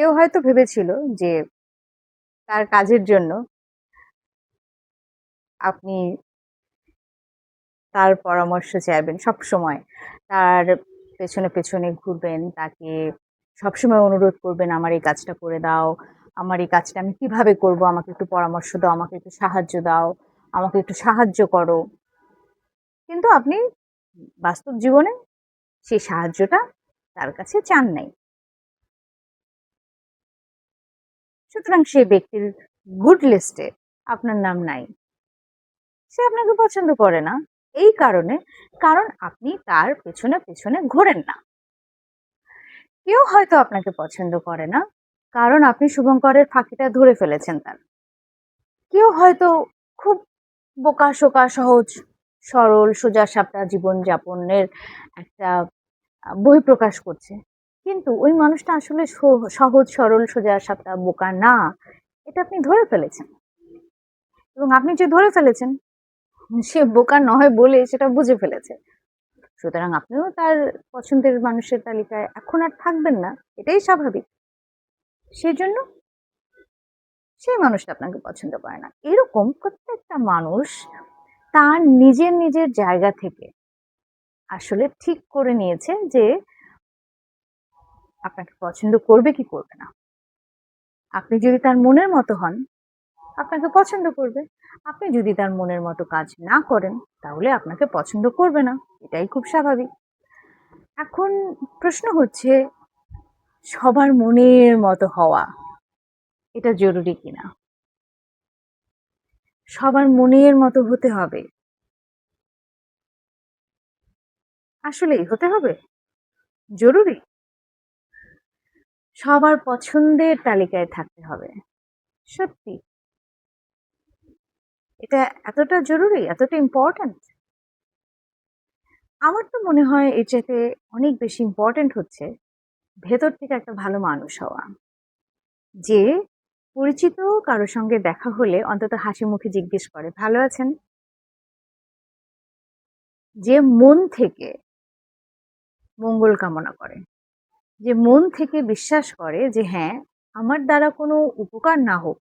কেউ হয়তো ভেবেছিল যে তার কাজের জন্য আপনি তার পরামর্শ চাইবেন সবসময়, তার পেছনে পেছনে ঘুরবেন, তাকে সবসময় অনুরোধ করবেন আমার এই কাজটা করে দাও, আমার এই কাজটা আমি কিভাবে করব, আমাকে একটু পরামর্শ দাও, আমাকে একটু সাহায্য দাও, আমাকে একটু সাহায্য করো। কিন্তু আপনি বাস্তব জীবনে সেই সাহায্যটা তার কাছে চান নাই। সুতরাং সেই ব্যক্তির গুড লিস্টে আপনার নাম নাই। সে আপনাকে পছন্দ করে না এই কারণে, কারণ আপনি তার পেছনে পেছনে ঘোরেন না। কেউ হয়তো আপনাকে পছন্দ করে না কারণ আপনি শুভঙ্করের ফাঁকিটা ধরে ফেলেছেন তার। কেউ হয়তো খুব বোকা শোকা সহজ সরল সোজা সাপটা জীবনযাপনের একটা বহিঃপ্রকাশ করছে, কিন্তু ওই মানুষটা আসলে সহজ সরল সোজা সাপটা বোকা না, এটা আপনি ধরে ফেলেছেন। এবং আপনি যে ধরে ফেলেছেন সে বোকা নয় বলে সেটা বুঝে ফেলেছে। সুতরাং আপনিও তার পছন্দের মানুষের তালিকায় এখন আর থাকবেন না, এটাই স্বাভাবিক। সেজন্য সেই মানুষটা আপনাকে পছন্দ করে না। এরকম প্রত্যেকটা মানুষ তার নিজের নিজের জায়গা থেকে আসলে ঠিক করে নিয়েছে যে আপনাকে পছন্দ করবে কি করবে না। আপনি যদি তার মনের মতো হন আপনাকে পছন্দ করবে, আপনি যদি তার মনের মতো কাজ না করেন তাহলে আপনাকে পছন্দ করবে না, এটাই খুব স্বাভাবিক। এখন প্রশ্ন হচ্ছে সবার মনের মতো হওয়া এটা জরুরি কিনা? সবার মনের মতো হতে হবে, আসলেই হতে হবে জরুরি? সবার পছন্দের তালিকায় থাকতে হবে, সত্যি এটা এতটা জরুরি, এতটা ইম্পর্ট্যান্ট? আমার তো মনে হয় এর চাইতে অনেক বেশি ইম্পর্ট্যান্ট হচ্ছে ভেতর থেকে একটা ভালো মানুষ হওয়া, যে পরিচিত কারোর সঙ্গে দেখা হলে অন্তত হাসি মুখে জিজ্ঞেস করে ভালো আছেন, যে মন থেকে মঙ্গল কামনা করে, যে মন থেকে বিশ্বাস করে যে হ্যাঁ আমার দ্বারা কোনো উপকার না হোক,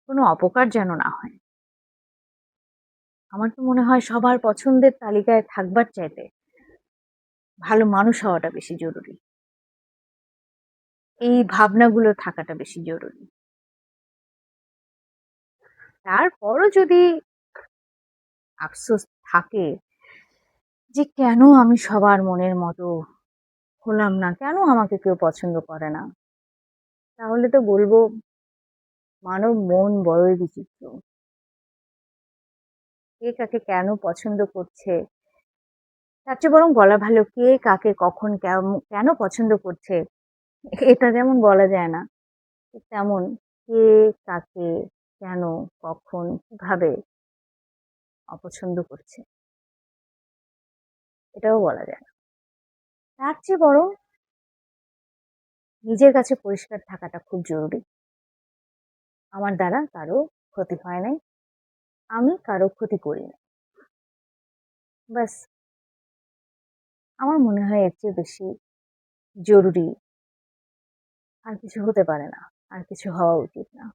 কোনো অপকার যেন না হয়। আমার তো মনে হয় সবার পছন্দের তালিকায় থাকবার চাইতে ভালো মানুষ হওয়াটা বেশি জরুরি, এই ভাবনাগুলো থাকাটা বেশি জরুরি। তারপরও যদি আফসোস থাকে যে কেন আমি সবার মনের মতো হলাম না, কেন আমাকে কেউ পছন্দ করে না, তাহলে তো বলবো মানব মন বড়ই বিচিত্র। কে কাকে কেন পছন্দ করছে তার চেয়ে বরং বলা ভালো কে কাকে কখন কেন পছন্দ করছে এটা যেমন বলা যায় না, তেমন কে কাকে কেন কখন কিভাবে অপছন্দ করছে এটাও বলা যায় না। তার চেয়ে বরং নিজের কাছে পরিষ্কার থাকাটা খুব জরুরি। আমার দ্বারা কারো ক্ষতি হয় নাই, আমি কারো ক্ষতি করি না, ব্যাস। আমার মনে হয় এর চেয়ে বেশি জরুরি আর কিছু হতে পারে না, আর কিছু হওয়া উচিত না।